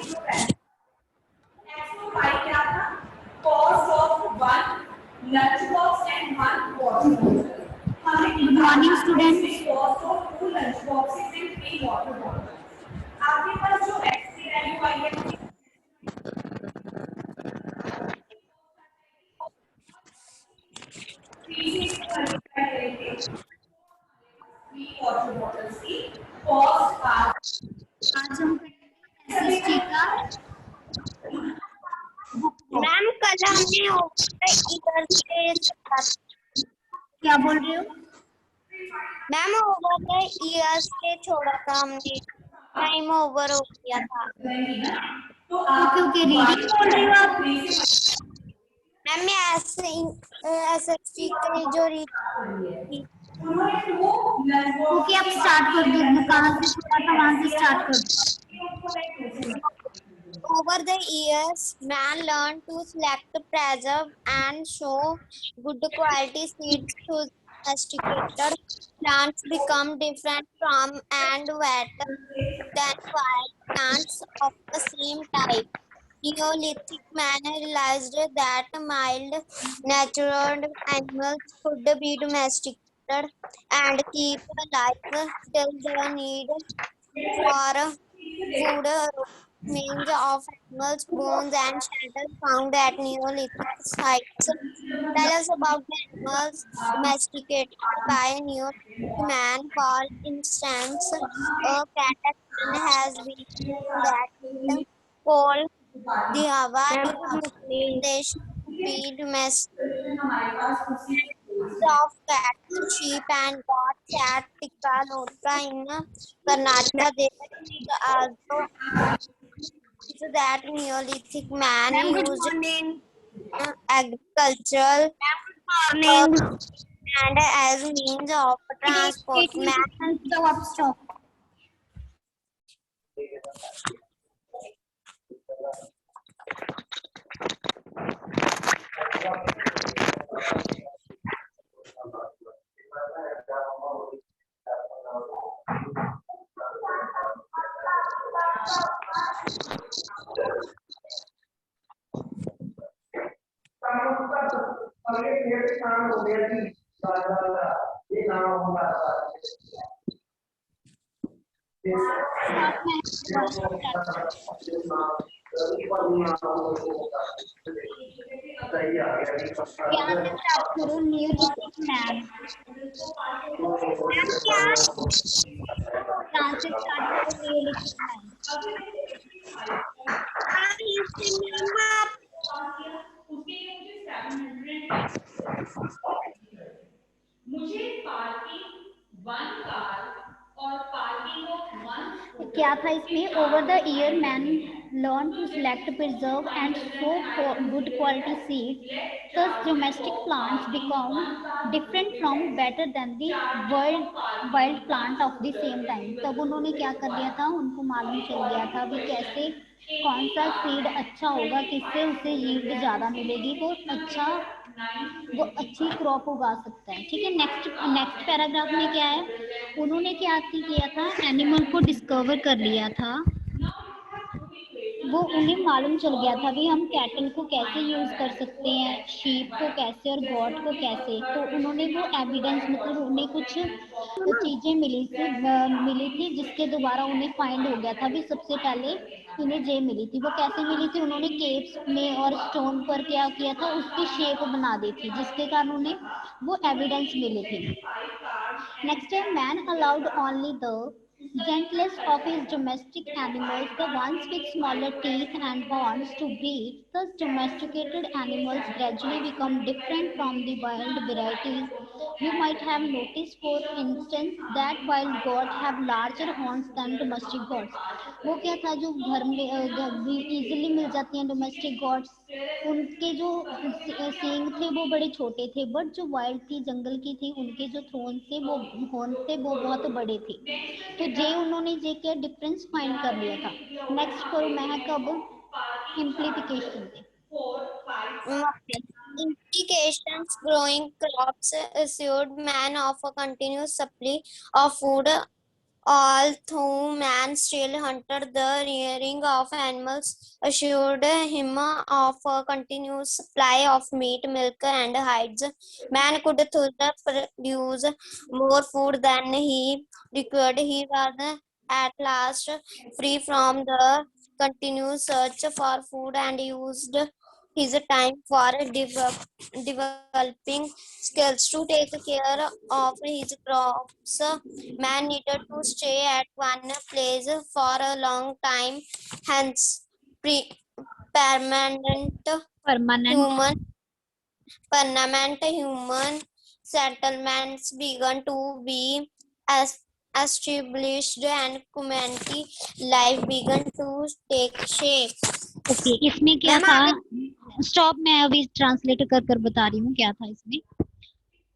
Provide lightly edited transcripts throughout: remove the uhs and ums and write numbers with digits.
X5 क्या था? Cost of one lunch box and one water bottle. Good morning, students. Cost of two lunch boxes and three water bottles. आपके पास जो X की value आई है water bottles की cost आज हम एसएसटी का मैम कल हमने इधर से क्या बोल रहे हो? मैम ओवर द ईयर्स से छोड़ा था हमने, टाइम ओवर हो गया था। ओके रीडिंग बोल रही हो आप? मैम मैं एसएसटी के जो ओके आप स्टार्ट कर दो, कहाँ से छोड़ा था वहां से स्टार्ट कर दो। Over the years, man learned to select, preserve, and show good quality seeds to domesticated plants become different from and better than wild plants of the same type. Neolithic man realized that mild, natural animals could be domesticated and keep alive till the need for food remains of animals' bones and shelter found at Neolithic sites. Tell us about the animals domesticated by Neolithic man. For instance, a cat has been that called the Hava in Uttar Pradesh to be domesticated of cats, sheep, and goats at Tikaloka in Karnataka. There is also that Neolithic man used agricultural and as means of transport. Man Stop. Neolithic man. Neolithic man. मुझे parking one car और parking of one क्या था इसमें? Over the year man learn to select, preserve and show good quality seed, thus domestic plants become different from better than the wild plant of the same time. तब उन्होंने क्या कर लिया था, उनको मालूम चल गया था भी कैसे कौन सा सीड अच्छा होगा, किससे उसे यील्ड ज़्यादा मिलेगी, वो अच्छी क्रॉप उगा सकता है। ठीक है, नेक्स्ट पैराग्राफ में क्या है, उन्होंने क्या किया था, एनिमल को डिस्कवर कर लिया था, वो उन्हें मालूम चल गया था भी हम कैटल को कैसे यूज कर सकते हैं, शीप को कैसे और गॉट को कैसे। तो उन्होंने वो एविडेंस, मतलब उन्हें कुछ चीजें मिली थी जिसके द्वारा उन्हें फाइंड हो गया था भी सबसे पहले उन्हें जे मिली थी। वो कैसे मिली थी, उन्होंने केव्स में और स्टोन पर क्या किया था, उसकी शेप बना दी थी जिसके कारण उन्हें वो एविडेंस मिली थी। नेक्स्ट है, man allowed only the gentlest of his domestic animals, the ones with smaller teeth and horns, to breed. Thus, domesticated animals gradually become different from the wild varieties. You might have noticed, for instance, that wild goats have larger horns than domestic goats. वो क्या था, जो घर में easily मिल जाती हैं domestic God's, उनके जो सींग थे वो बड़े छोटे थे, बट जो वाइल्ड थी, जंगल की थी, उनके जो थ्रोन थे, वो हॉर्न थे, वो बहुत बड़े थे। तो जे उन्होंने जे क्या डिफरेंस फाइंड कर लिया था। नेक्स्ट करो महक, अब इम्प्लीकेशन थे। Implications: growing crops assured man of a continuous supply of food Although man still hunted, the rearing of animals assured him of a continuous supply of meat, milk, and hides. Man could thus produce more food than he required. He was at last free from the continuous search for food and used his time for developing skills to take care of his crops. Man needed to stay at one place for a long time, hence permanent Permanent. human permanent human settlements began to be as established and community life began to take shape. Okay, इसमें क्या ma'am था? आगे stop, मैं अभी translate कर कर बता रही हूँ क्या था इसमें।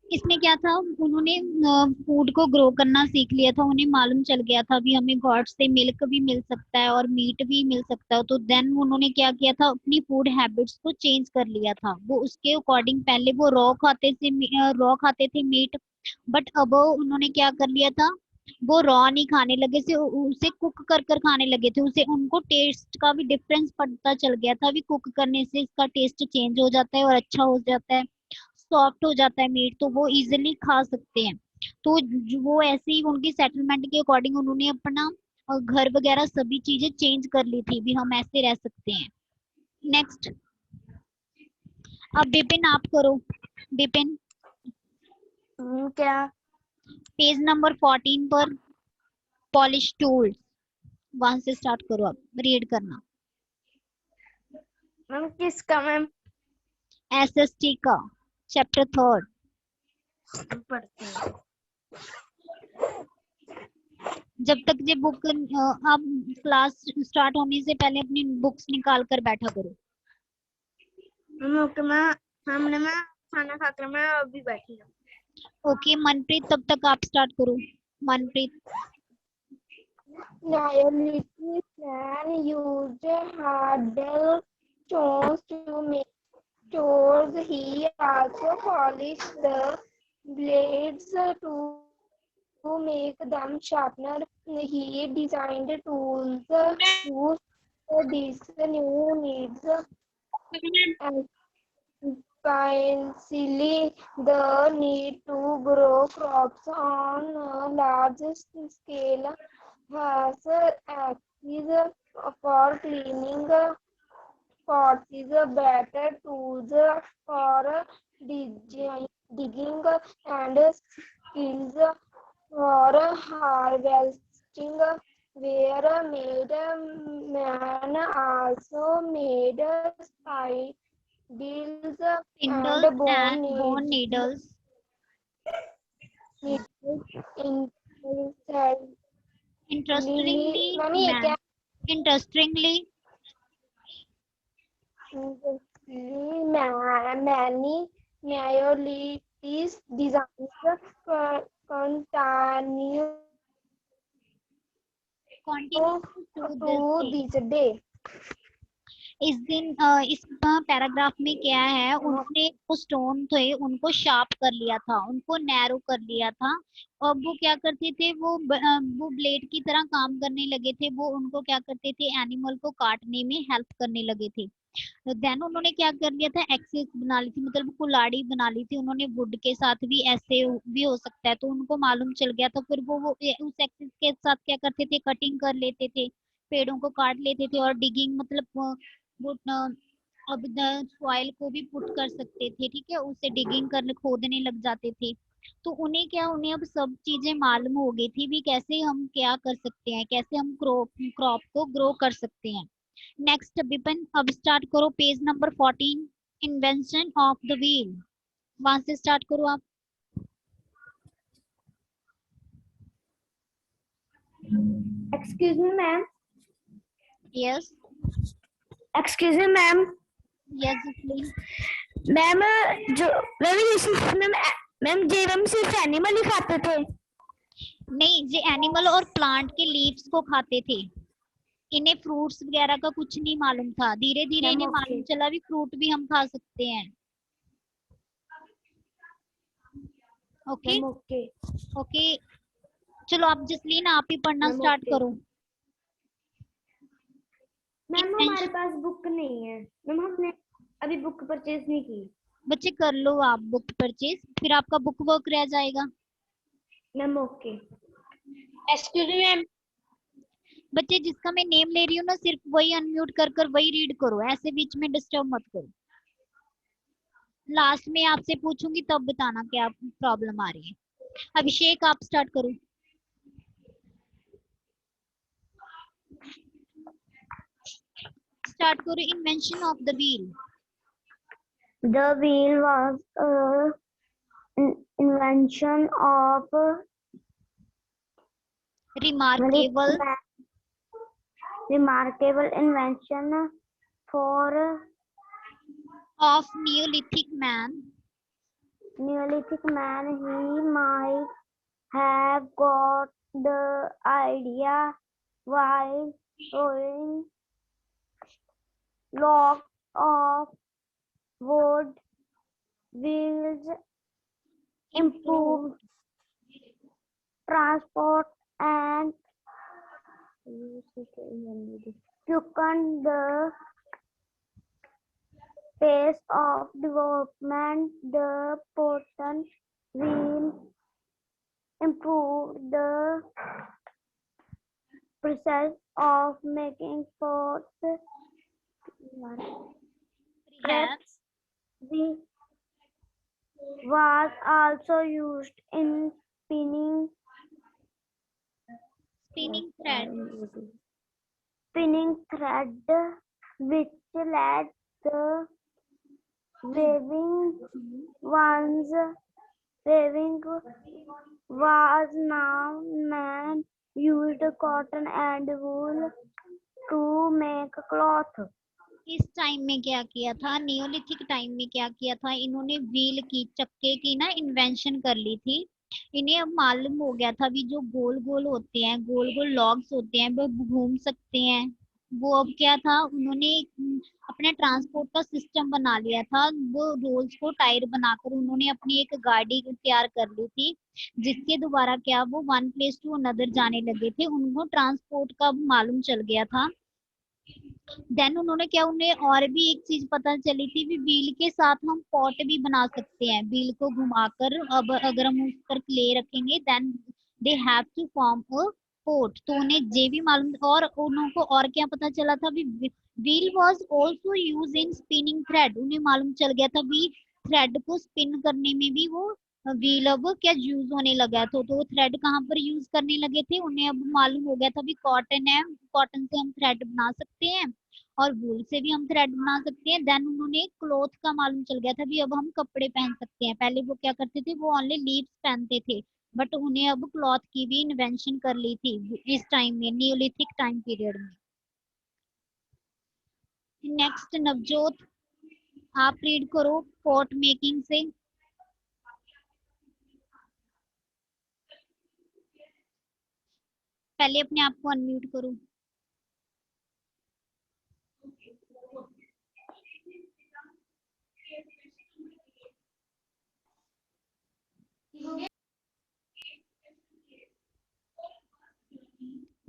इसमें क्या था, उन्होंने फूड को ग्रो करना सीख लिया था। उन्हें मालूम चल गया था भी हमें गॉड से मिल्क भी मिल सकता है और मीट भी मिल सकता है। तो देन उन्होंने क्या किया था, अपनी फूड हैबिट्स को चेंज कर लिया था। वो उसके अकॉर्डिंग पहले वो रॉ खाते थे मीट, बट अब उन्होंने क्या कर लिया था, वो रॉ नहीं खाने लगे से उसे कुक कर कर खाने लगे थे। उसे उनको टेस्ट का भी डिफरेंस पता चल गया था, भी कुक करने से इसका टेस्ट चेंज हो जाता है और अच्छा हो जाता है, सॉफ्ट हो जाता है मीट, तो वो इजिली खा सकते हैं। तो वो ऐसे ही उनकी सेटलमेंट के अकॉर्डिंग उन्होंने अपना घर वगैरह सभी चीजें चेंज कर ली थी, भी हम ऐसे रह सकते हैं। नेक्स्ट, अब बिपिन आप करो। बिपिन क्या पेज नंबर 14 पर पॉलिश टूल्स, वहां से स्टार्ट करो, आप रीड करना। मैम किसका मैम एसएसटी का चैप्टर 3। पढ़ते हैं जब तक ये बुक आप क्लास स्टार्ट होने से पहले अपनी बुक्स निकाल कर बैठा करो। ओके मैम हमने मैं खाना खाकर मैं अभी बैठी हूँ। ओके मनप्रीत, तब तक आप स्टार्ट करो। Manpreet. Neolithic man used hurdle stones to make tools. He also polished the blades to make them sharper. He designed tools to these new needs. Especially the need to grow crops on a large scale has axes for cleaning pots is better tools for digging and skills for harvesting were made. Man also made spindles Spindles and and bone needles. Interestingly, interestingly, many Neolithic designs continue continue to to this day. this day. इस paragraph में क्या है, उन्होंने वो stone थे उनको sharp कर लिया था, उनको नैरो कर लिया था। और वो क्या करते थे, वो ब्लेड की तरह काम करने लगे थे। वो उनको क्या करते थे, एनिमल को काटने में हेल्प करने लगे थे। देन उन्होंने क्या कर लिया था, एक्सिस बना ली थी, मतलब कुल्हाड़ी बना ली थी उन्होंने। वुड के साथ भी ऐसे भी हो सकता है, तो उनको मालूम चल गया था। फिर वो उस एक्सिस के साथ क्या करते थे, कटिंग कर लेते थे, पेड़ों को काट लेते थे। और डिगिंग मतलब वो अब सॉइल को भी पुट कर सकते थे, ठीक है, उससे डिगिंग करने खोदने लग जाते थे। तो उन्हें अब सब चीजें मालूम हो गई थी भी कैसे हम क्या कर सकते हैं, कैसे हम क्रॉप को ग्रो कर सकते हैं। नेक्स्ट विपिन, अब स्टार्ट करो page number 14, invention of the wheel, वहां से स्टार्ट करो आप। Excuse me, ma'am. Yes Excuse me, ma'am. Yes please. Ma'am जो मैम जेवम सिर्फ एनिमल ही खाते थे। नहीं, ये एनिमल और प्लांट के लीव्स को खाते थे। इन्हें फ्रूट्स वगैरह का कुछ नहीं मालूम था। धीरे धीरे इन्हें मालूम चला भी फ्रूट भी हम खा सकते हैं। ओके ओके ओके, चलो आप जसलीन आप ही पढ़ना मैम, स्टार्ट ओके। करो। मैम हमारे पास बुक नहीं है मैम, हमने अभी बुक परचेज नहीं की। बच्चे कर लो आप बुक परचेज, फिर आपका बुक वर्क रह जाएगा। Ma'am okay. Excuse me ma'am. बच्चे जिसका मैं नेम ले रही हूँ ना सिर्फ वही अनम्यूट कर कर वही रीड करो, ऐसे बीच में डिस्टर्ब मत करो। लास्ट में आपसे पूछूंगी तब बताना क्या प्रॉब्लम आ रही है। अभिषेक आप स्टार्ट करो। स्टार्ट करो। Invention of the wheel. The wheel was an invention of remarkable remarkable invention for of Neolithic man. Neolithic man. He might have got the idea while throwing logs of wood. Wheels improved transport and quickened the pace of development. The Porton wheel improved the process of making forts. Traps was also used in spinning thread. spinning thread, which led the weaving was now man used cotton and wool to make cloth. इस time में क्या किया था, Neolithic time में क्या किया था, इन्होंने व्हील की चक्के की ना इन्वेंशन कर ली थी। इन्हें अब मालूम हो गया था भी जो गोल गोल होते हैं, गोल गोल लॉग्स होते हैं वो घूम सकते हैं। वो अब क्या था, उन्होंने अपने ट्रांसपोर्ट का सिस्टम बना लिया था। वो रोल्स को टायर बनाकर उन्होंने अपनी एक गाड़ी तैयार कर ली थी, जिसके द्वारा क्या वो वन प्लेस टू अनदर जाने लगे थे। उनको ट्रांसपोर्ट का मालूम चल गया था। देन उन्होंने क्या, उन्हें और भी एक चीज पता चली थी भी व्हील के साथ हम पॉट भी बना सकते हैं। व्हील को घुमाकर अब अगर हम उस पर क्ले रखेंगे then they have to form a pot. तो उन्हें ये भी मालूम, और उनको और क्या पता चला था भी wheel was also use in spinning thread. उन्हें मालूम चल गया था भी थ्रेड को स्पिन करने में भी वो व्हील अब क्या यूज होने लगा था। तो वो थ्रेड कहाँ पर यूज करने लगे थे, उन्हें अब मालूम हो गया था भी कॉटन है, कॉटन से हम थ्रेड बना सकते हैं और वूल से भी हम थ्रेड बना सकते हैं। देन उन्होंने क्लॉथ का मालूम चल गया था भी अब हम कपड़े पहन सकते हैं। पहले वो क्या करते थे, वो ओनली लीव्स पहनते थे, बट उन्हें अब क्लॉथ की भी इन्वेंशन कर ली थी इस टाइम में, नियोलिथिक टाइम पीरियड में। नेक्स्ट नवजोत आप रीड करो पॉट मेकिंग से। पहले अपने आप को अनम्यूट करो।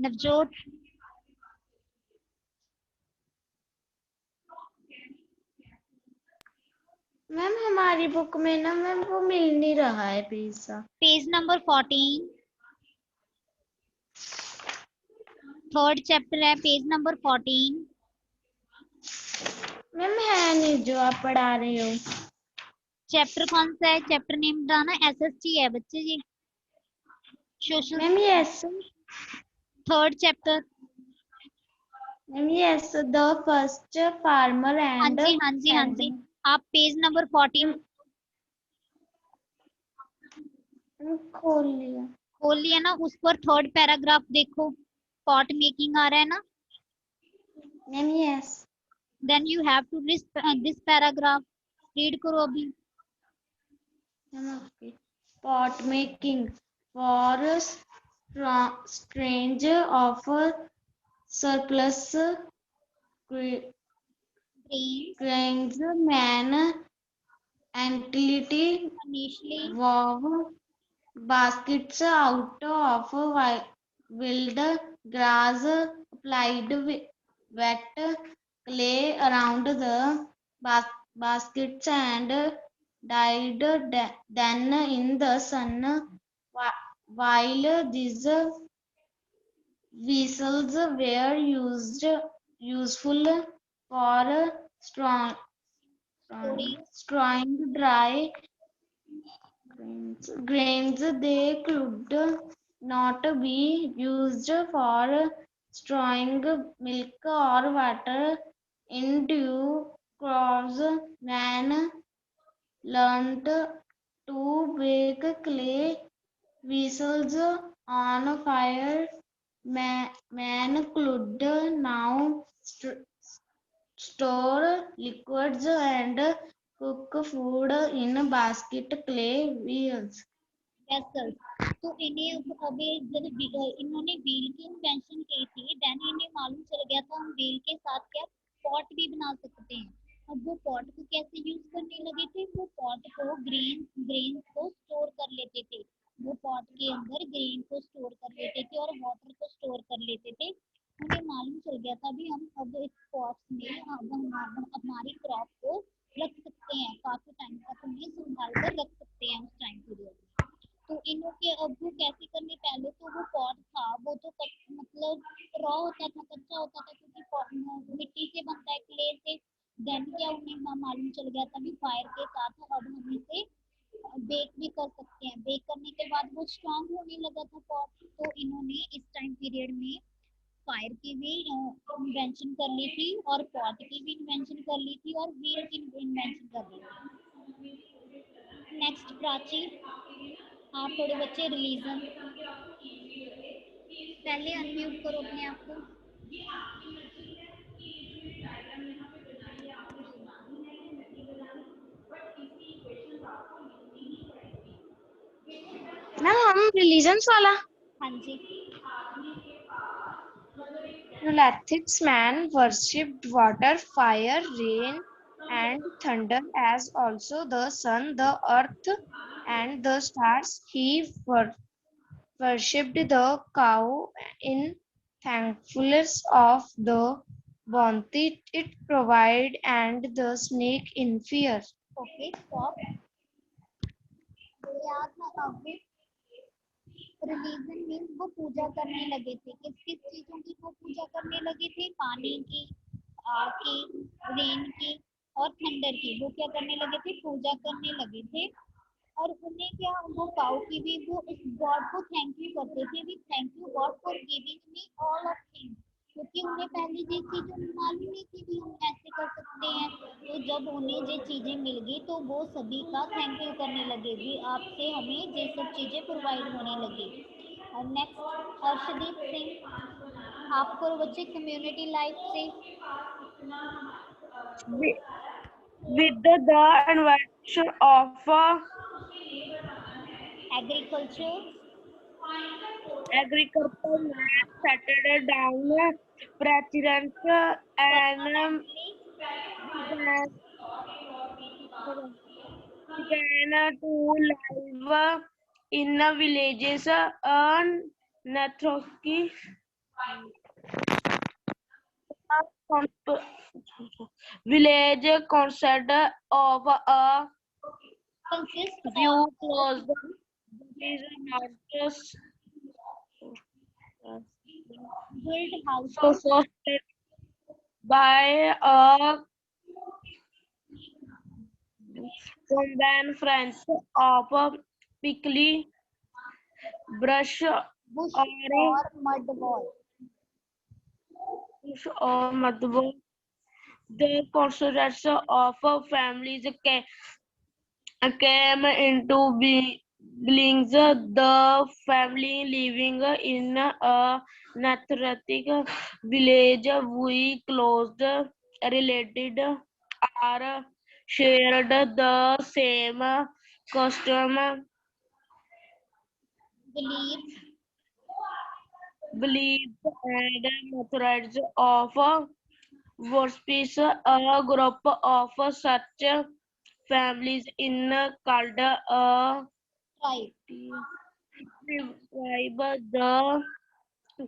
नवजोत मैम हमारी बुक में ना मैम वो मिल नहीं रहा है pizza. Page number 14 third chapter है, पेज नंबर 14। मैम है नहीं जो आप पढ़ा रहे हो। चैप्टर कौन सा है, चैप्टर नेम बताना। एसएसटी है बच्चे जी, social. Ma'am yes third chapter. Ma'am yes the first farmer हाँ एंड जी हाँ जी हाँ जी, आप पेज नंबर 14 खोल लिया। खोल लिया ना, उस पर थर्ड पैराग्राफ देखो, पॉट मेकिंग आ रहा है ना। Ma'am yes then you have to this paragraph read करो अभी। okay. Pot making for strange of surplus grains man entity initially wove baskets out of wild grass, applied wet clay around the baskets and dried then in the sun. While these vessels were useful for storing dry grains, they could not be used for storing milk or water. In due course, man learned to bake clay vessels on fire. Man could now store liquids and cook food in basket clay wheels. vessels. तो इन्हें अभी जब इन्होंने wheel की invention की थी then इन्हें मालूम चल गया था हम व्हील के साथ क्या पॉट भी बना सकते हैं। अब वो पॉट को कैसे यूज करने लगे थे, वो पॉट को ग्रेन को स्टोर कर लेते थे। वो पॉट के अंदर ग्रेन को स्टोर कर लेते थे और वाटर को स्टोर कर लेते थे। उन्हें मालूम चल गया था भी हम अब इस पॉट्स में हम हमारी क्रॉप को रख सकते हैं, काफी टाइम तक उन्हें संभाल कर रख सकते हैं उस टाइम पीरियड में। तो इन्हों के अब वो कैसे करने, पहले तो वो पॉट था वो तो मतलब रॉ होता था, कच्चा होता था क्योंकि मिट्टी से बनता है, क्ले से। देन क्या उन्हें मालूम चल गया था भी फायर के साथ अब हम इसे बेक भी कर सकते हैं। बेक करने के बाद वो स्ट्रांग होने लगा था पॉट। तो इन्होंने इस टाइम पीरियड में फायर की भी इन्वेंशन कर ली थी और पॉट की भी इन्वेंशन कर ली थी और व्हील की इन्वेंशन कर ली थी। नेक्स्ट प्राची, आप थोड़े बच्चे रिलीजन पहले अनम्यूट करो अपने आप को। मैम हम रिलीजन्स वाला हाँ जी। Neolithic man worshipped water, fire, rain, and thunder, as also the sun, the earth, and the stars. He worshipped the cow in thankfulness of the bounty it provided, and the snake in fear. Okay stop. याद ना अब religion means वो पूजा करने लगे थे, किस किस चीजों की वो पूजा करने लगे थे, पानी की, आग की, रेन की और थंडर की। वो क्या करने लगे थे, पूजा करने लगे थे। और उन्हें क्या, वो काउ की भी वो उस गॉड को थैंक यू करते थे भी, thank you God for giving me all of things. क्योंकि उन्हें पहले ये चीजें मालूम नहीं थी भी हम ऐसे कर सकते हैं। तो जब उन्हें ये चीजें मिल गई तो वो सभी का थैंक यू करने लगे भी, आपसे हमें ये सब चीजें प्रोवाइड होने लगी। और नेक्स्ट अर्शदीप सिंह, आप करो बच्चे कम्युनिटी लाइफ से। With the invention of agriculture, agriculture, man settled down preference and began to live in villages and Nathoki village consist of a consist few closed is houses build house supported by a combined friends of prickly brush Bush or और mud wall. mother. The constituents of families came into being. The family living in a Nathratic village, we close related are shared the same custom, believe beliefs, and methods of worship. A group of such families in called a tribe. revive the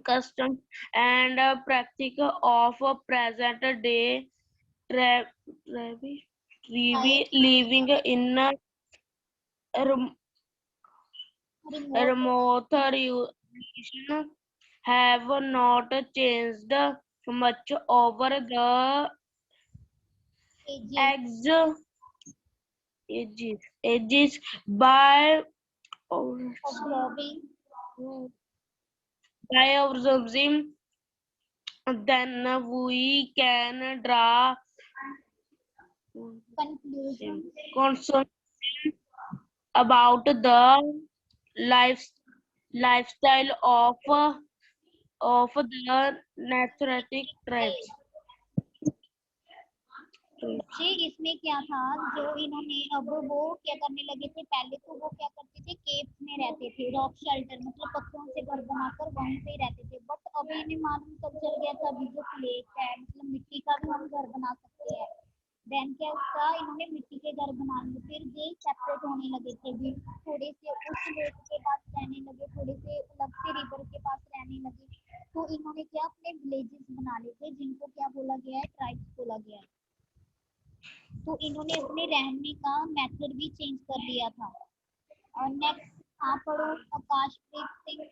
custom and practice of present day tra- living in a rem- Remote remote region have not changed much over the ages ex- ages by observing observing. Then we can draw conclusions conclusion about the life, lifestyle of the naturistic traits. बच्चे इसमें क्या था जो इन्होंने अब वो क्या करने लगे थे पहले तो वो क्या करते थे केव्स में रहते थे रॉक शेल्टर मतलब पत्थरों से घर बनाकर वहीं पे रहते थे बट अभी इन्हें मालूम कब चल गया था अभी जो प्लेट है मतलब मिट्टी का भी हम घर बना सकते हैं देन क्या उसका इन्होंने मिट्टी के घर बना लिए फिर ये सेपरेट होने लगे थे भी थोड़े से उस लेक के पास रहने लगे थोड़े से अलग से रिवर के पास रहने लगे तो इन्होंने क्या अपने विलेजेस बना लिए थे जिनको क्या बोला गया है ट्राइब्स बोला गया है तो इन्होंने अपने रहने का मेथड भी चेंज कर दिया था और नेक्स्ट हाँ पढ़ो आकाशप्रीत सिंह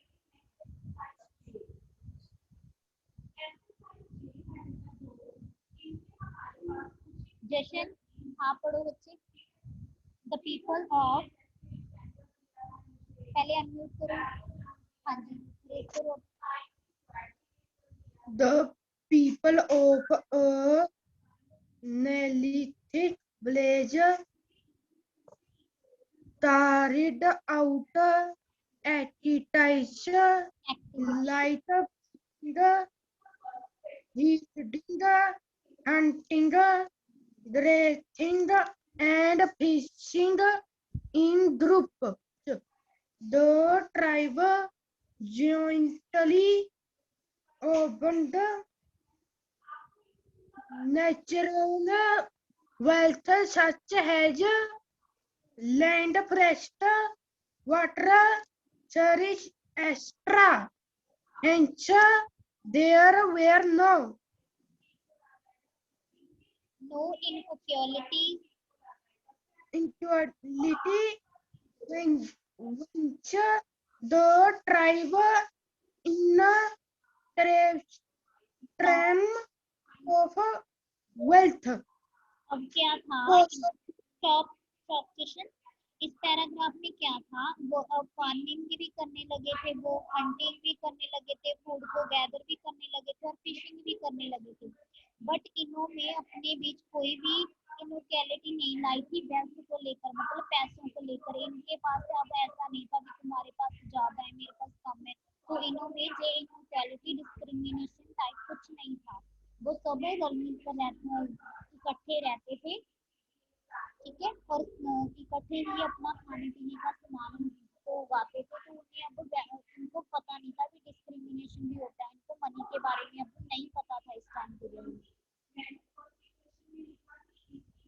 जशन हाँ पढ़ो बच्चे द पीपल ऑफ पहले अनम्यूट करो हाँ जी रीड करो The people of a Neolithic village carried out activities like feeding, hunting, grazing, and fishing in groups. The tribe jointly opened natural wealth such as land, forest, water, cherish, extra. Hence, there were no no inequalities inequality when which the tribe in a term of wealth. अब क्या था Also, stop stop question इस paragraph में क्या था वो अब farming भी करने लगे थे वो हंटिंग भी करने लगे थे फूड को गैदर भी करने लगे थे और फिशिंग भी करने लगे थे बट इन्होंने अपने बीच कोई भी इनक्वालिटी नहीं लाई थी वेल्थ को लेकर मतलब पैसों को लेकर इनके पास अब ऐसा नहीं था कि तुम्हारे पास ज्यादा है मेरे पास कम है तो इन्होंने जो इनक्वालिटी डिस्क्रिमिनेशन टाइप कुछ नहीं था वो सब रलमिल कर इकट्ठे रहते थे ठीक है और इकट्ठे ही अपना खाने पीने का सामान को उगाते थे तो उन्हें अब उनको पता नहीं था कि डिस्क्रिमिनेशन भी होता है उनको मनी के बारे में अब नहीं पता था इस टाइम पीरियड में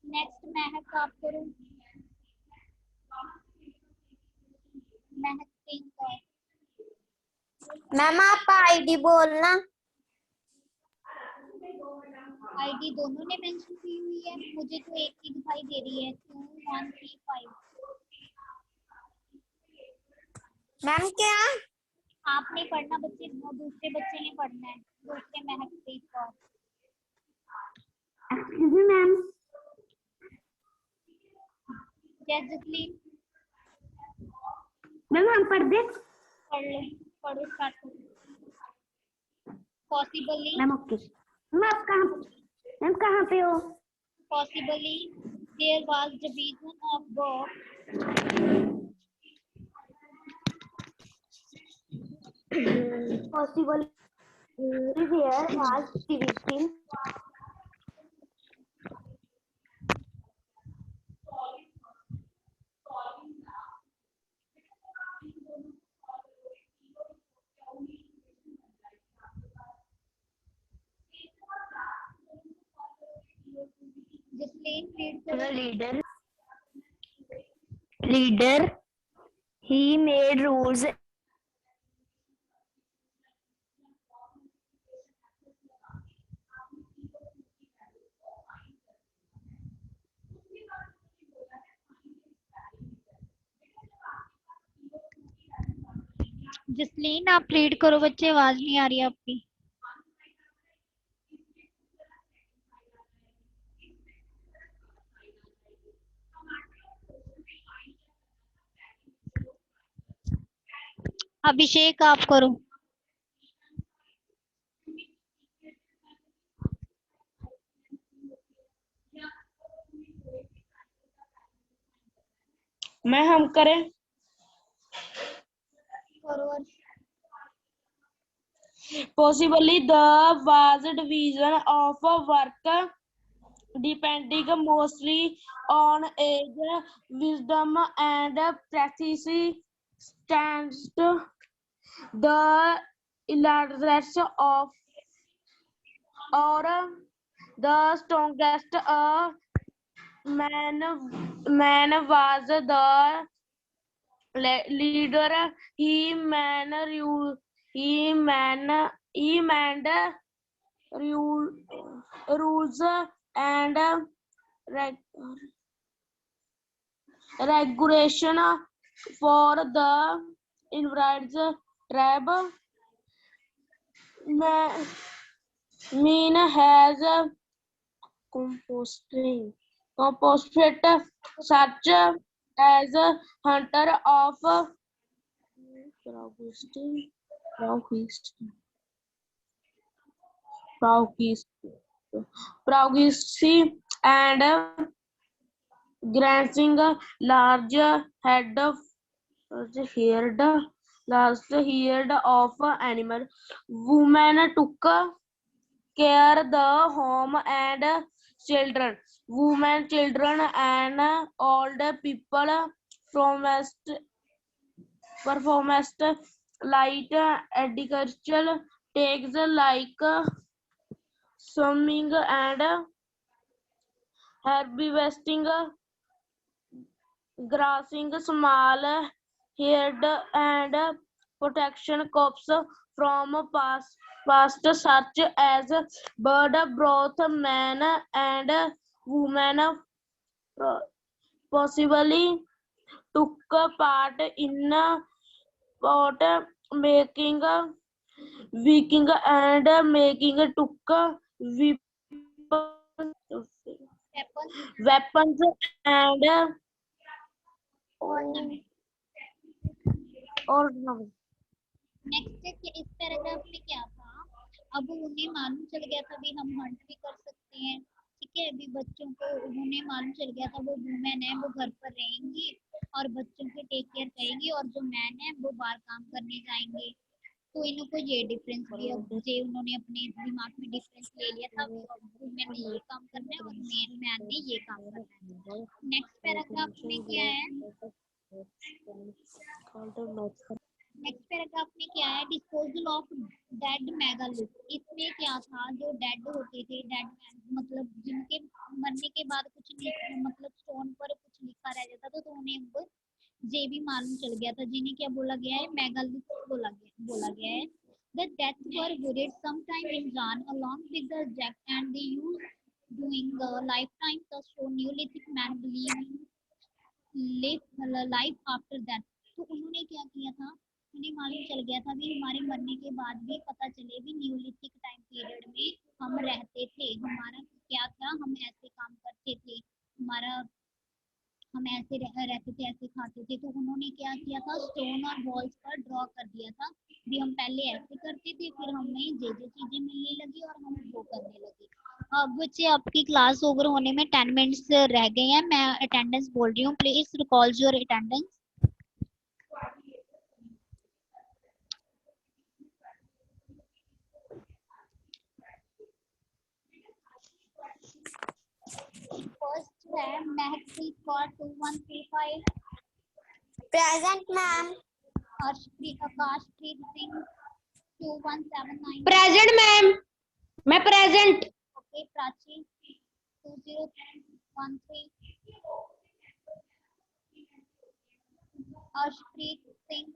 नेक्स्ट महक आप करो महक सिंह का मैम आप आईडी बोलना आईडी दोनों ने मेंशन की हुई है मुझे तो एक ही दिखाई दे रही है 2135 मैम क्या आपने पढ़ना बच्चे दूसरे बच्चे ने पढ़ना है दूसरे महक प्रीत कौर मैम जसलीन मैम हम पढ़ दे पढ़ लो पढ़ो स्टार्ट करो पॉसिबली मैम ओके मैम आप कहाँ पे हो possibly there was division of work possible there was division Jisleen read करो leader he made rules Jasleen आप रीड करो बच्चे, आवाज नहीं आ रही है आपकी। अभिषेक आप करो। मैं हम करें। करो। Possibly the was division of work depending mostly on age, wisdom, and practice stands the illiterate of or the strongest man was the leader. He manned rule, rules and reg- regulation for the invites tribe. Mean has composite such as hunter of Praguisi and grazing large head of herd last herd of animal. Women took care the home and children. Women, children, and old people performance light agricultural takes like swimming and harvesting, grassing, small herd and protection crops from past such as bird, both men and women possibly took part in pot making, weaving, and making took weapons and ornaments. Next इस paragraph में क्या था, अब उन्हें मालूम चल गया था भी हम हंट भी कर सकते हैं, ठीक है। अभी बच्चों को उन्हें मालूम चल गया था वो वुमेन है वो घर पर रहेंगी और बच्चों की टेक केयर करेंगी, और जो मैन है वो बाहर काम करने जाएंगे। तो इनको ये डिफरेंस भी अब जे उन्होंने अपने दिमाग में डिफरेंस ले लिया था, वुमेन ने ये काम करना है और मैन ने ये काम करना है। नेक्स्ट पैराग्राफ में क्या है, नेक्स्ट पैराग्राफ में क्या है, डिस्पोजल ऑफ डेड मेगालिथ। इसमें क्या था, जो डेड होते थे, डेड मतलब जिनके मरने के बाद कुछ मतलब स्टोन पर कुछ लिखा रह जाता था, तो उन्हें अब ये भी मालूम चल गया था, जिन्हें क्या बोला गया है, मेगालिथ बोला गया है। The deaths were buried sometime in Jan along with the jack, and they used during the lifetime to show Neolithic man believing life after that। तो उन्होंने क्या किया था, उन्हें मालूम चल गया था भी हमारे मरने के बाद भी पता चले भी न्यूलिथिक टाइम पीरियड में हम रहते थे, हमारा क्या था, हम ऐसे काम करते थे, हमारा हम ऐसे रहते थे, ऐसे खाते थे। तो उन्होंने क्या किया था, स्टोन और वॉल्स पर ड्रॉ कर दिया था भी हम पहले ऐसे करते थे, फिर हमें जे चीजें मिलने लगी और हम वो करने लगे। अब बच्चे आपकी क्लास ओवर होने में 10 मिनट्स रह गए हैं, मैं अटेंडेंस बोल रही हूँ, please recall your attendance. First है Mehakpreet Kaur 2135, Present, ma'am. Akashpreet Singh 2179, present ma'am, मैं present. Okay, Prachi 2013, Arshpreet Singh.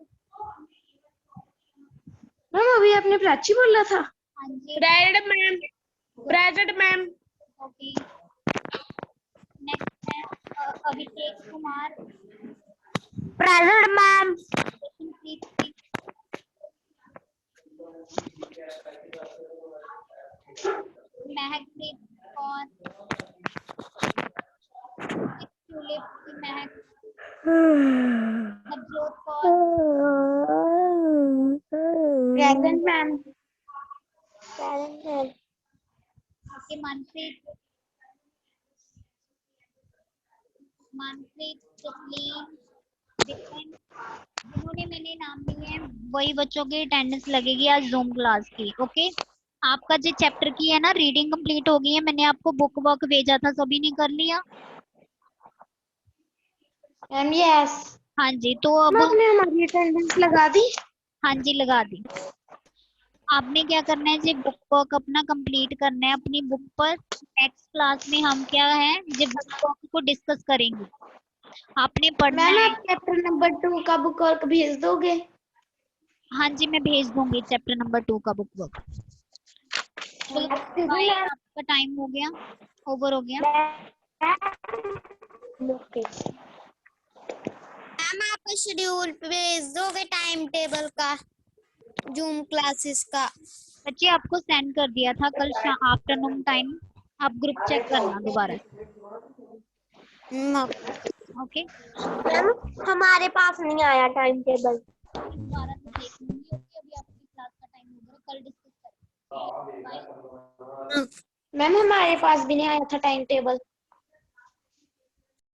Ma'am अभी आपने प्राची बोला था। हाँ जी, Present, ma'am. Present, ma'am. Okay. Next है Abhishek Kumar, present ma'am. Jashanpreet Singh, Mehakpreet Kaur, tulip की महक, Navjot Kaur, present ma'am. Okay, Manpreet, Manpreet, Taslim, Vipin, जिन्होंने मैंने नाम लिए हैं वही बच्चों की अटेंडेंस लगेगी आज जूम क्लास की। ओके, आपका जो चैप्टर की है ना रीडिंग कंप्लीट हो गई है, मैंने आपको बुक वर्क भेजा था, सभी ने कर लिया? Ma'am yes. हाँ जी, तो अब आपने हमारी अटेंडेंस लगा दी? हाँ जी लगा दी। आपने क्या करना है जी, बुक वर्क अपना कंप्लीट करना है अपनी बुक पर। नेक्स्ट क्लास में हम क्या है जी बुक वर्क को डिस्कस करेंगे, आपने पढ़ना मैम है। आप चैप्टर नंबर 2 का बुक वर्क भेज दोगे? हाँ जी मैं भेज दूंगी चैप्टर नंबर 2 का बुक वर्क। चलो बाय, आपका टाइम हो गया, ओवर हो गया। ओके मैम आप शेड्यूल भेज दोगे टाइम टेबल का, जूम क्लासेस का? बच्चे आपको सेंड कर दिया था कल आफ्टरनून टाइम, आप ग्रुप चेक करना दोबारा से। ओके, मैम हमारे पास नहीं आया टाइम टेबल। दोबारा से देख लूंगी। ओके, अभी आपकी क्लास का टाइम हो गया, कल डिस्कस करेंगे। बाय। मैम हमारे पास भी नहीं आया था टाइम टेबल।